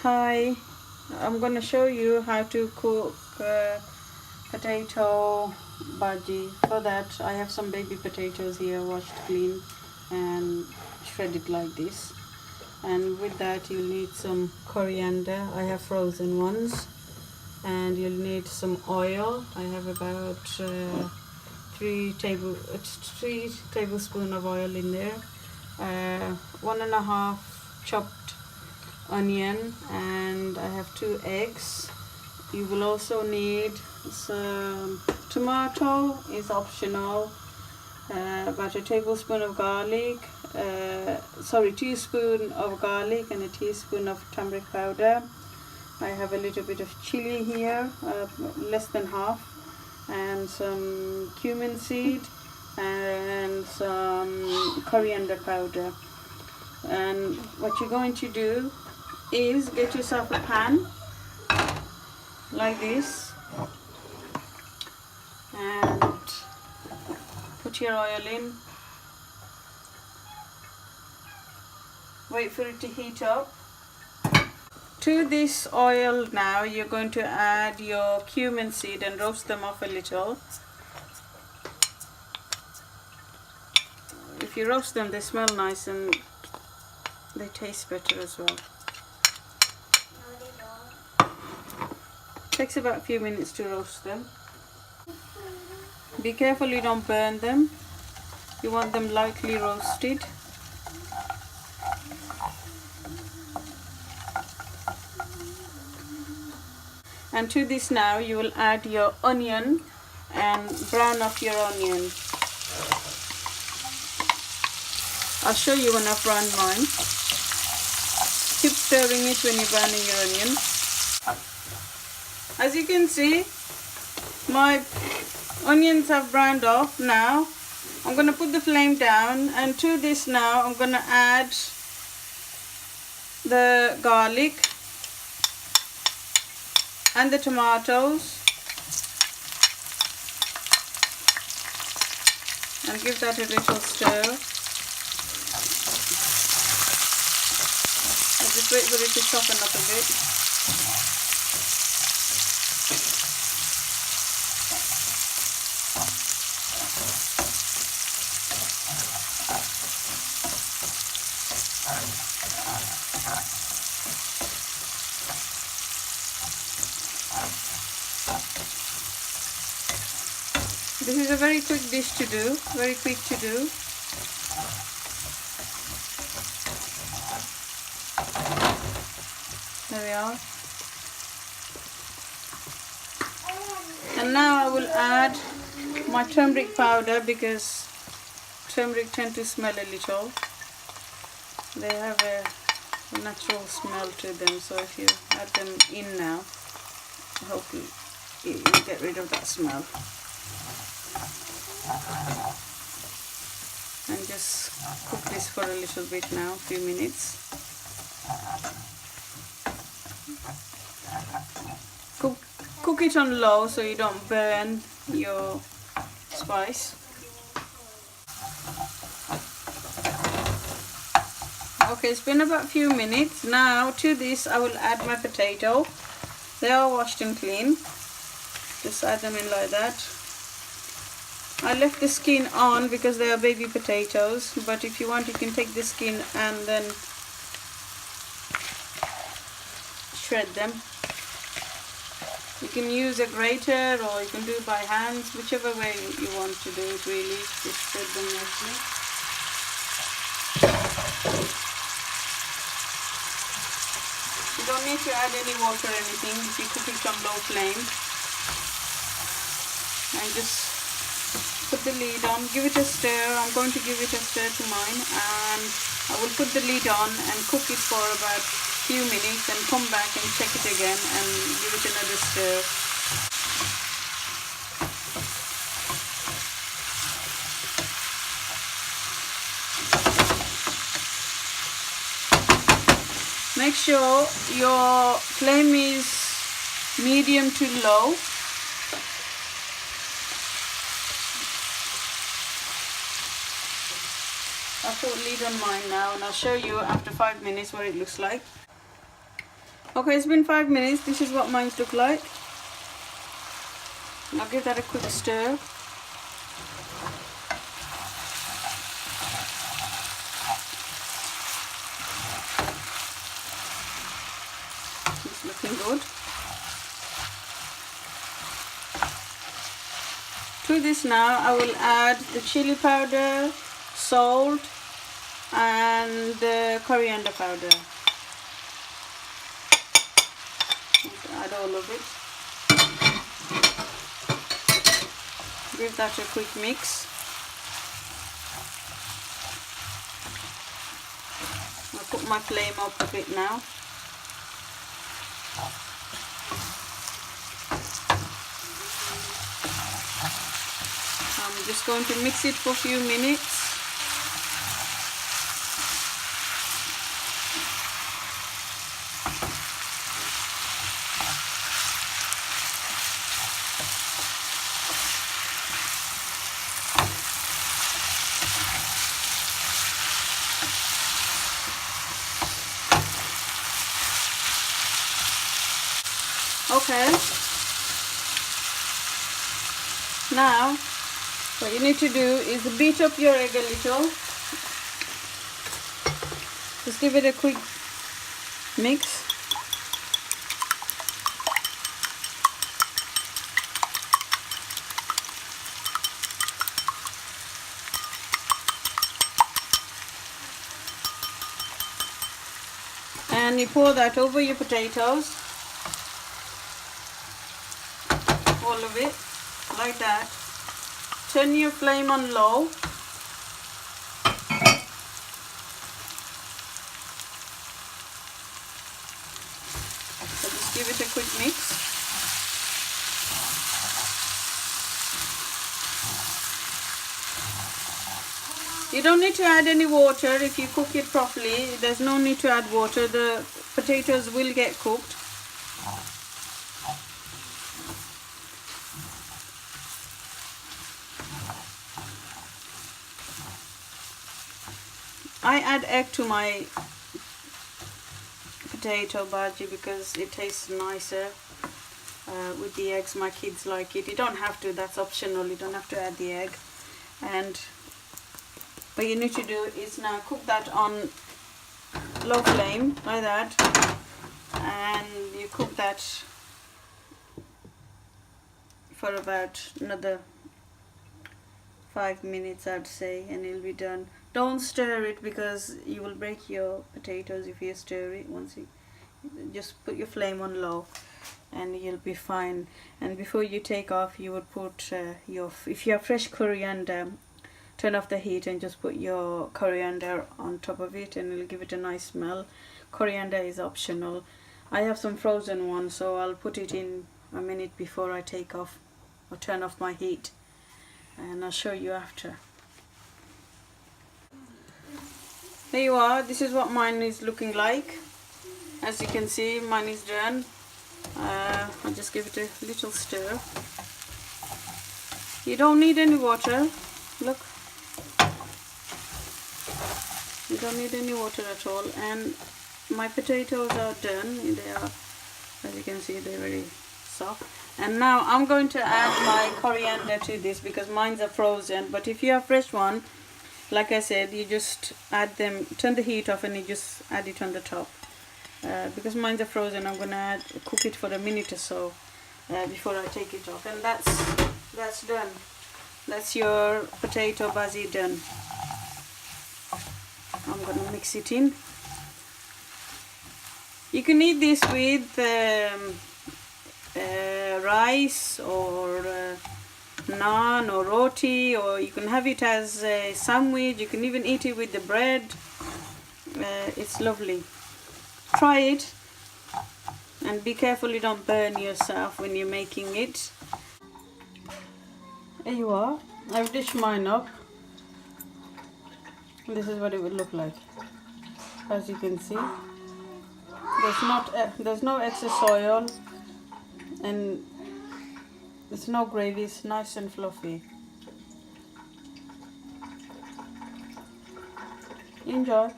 Hi, I'm gonna show you how to cook potato bhaji. For that, I have some baby potatoes here, washed clean and shredded like this. And with that, you'll need some coriander. I have frozen ones, and you'll need some oil. I have about three tablespoon of oil in there. 1.5 chopped onion, and I have 2 eggs. You will also need some tomato, is optional, about a tablespoon of garlic, teaspoon of garlic and a teaspoon of turmeric powder. I have a little bit of chili here, less than half, and some cumin seed and some coriander powder. And what you're going to do is get yourself a pan like this and put your oil in. Wait for it to heat up. To this oil now you're going to add your cumin seed and roast them off a little. If you roast them, they smell nice and they taste better as well. Takes about a few minutes to roast them. Be careful you don't burn them. You want them lightly roasted. And to this now you will add your onion and brown up your onion. I'll show you when I've browned mine. Keep stirring it when you're browning your onion. As you can see, my onions have browned off. Now I'm going to put the flame down, and to this now I'm going to add the garlic and the tomatoes and give that a little stir. I'll just wait for it to soften up a bit. This is a very quick dish to do, very quick to do. There we are. And now I will add my turmeric powder, because turmeric tend to smell a little. They have a natural smell to them, so if you add them in now, hopefully you get rid of that smell. And just cook this for a little bit now, a few minutes. Cook it on low so you don't burn your spice. Okay, it's been about a few minutes. Now to this I will add my potato. They are washed and clean. Just add them in like that. I left the skin on because they are baby potatoes, but if you want you can take the skin and then shred them. You can use a grater or you can do it by hands, whichever way you want to do it really. Just shred them nicely. You don't need to add any water or anything if you cook it on low flame. And just put the lid on, give it a stir. I'm going to give it a stir to mine, and I will put the lid on and cook it for about a few minutes and come back and check it again and give it another stir. Make sure your flame is medium to low. I'll put a lid on mine now, and I'll show you after 5 minutes what it looks like. Okay, it's been 5 minutes. This is what mine look like. I'll give that a quick stir. It's looking good. To this now I will add the chili powder, salt and coriander powder. Add all of it. Give that a quick mix. I'll put my flame up a bit now. I'm just going to mix it for a few minutes. Okay. Now what you need to do is beat up your egg a little. Just give it a quick mix. And you pour that over your potatoes. All of it, like that. Turn your flame on low. So just give it a quick mix. You don't need to add any water if you cook it properly. There's no need to add water. The potatoes will get cooked. I add egg to my potato bhaji because it tastes nicer with the eggs. My kids like it. You don't have to, that's optional. You don't have to add the egg. And what you need to do is now cook that on low flame like that, and you cook that for about another 5 minutes, I'd say, and it'll be done. Don't stir it because you will break your potatoes if you stir it. Once you just put your flame on low and you'll be fine. And before you take off, you would put if you have fresh coriander, turn off the heat and just put your coriander on top of it, and it'll give it a nice smell. Coriander is optional. I have some frozen ones, so I'll put it in a minute before I take off or turn off my heat, and I'll show you after. There you are. This is what mine is looking like. As you can see, mine is done. I'll just give it a little stir. You don't need any water. Look, you don't need any water at all. And my potatoes are done. They are, as you can see, they're very soft. And now I'm going to add my coriander to this because mines are frozen. But if you have fresh one, like I said, you just add them, turn the heat off, and you just add it on the top. Because mines are frozen, I'm gonna cook it for a minute or so before I take it off. And that's done. That's your potato bhaji done. I'm gonna mix it in. You can eat this with rice or naan or roti, or you can have it as a sandwich. You can even eat it with the bread. It's lovely. Try it and be careful you don't burn yourself when you're making it. There you are. I've dished mine up. This is what it would look like. As you can see, there's no excess oil, and there's no gravy. It's nice and fluffy. Enjoy.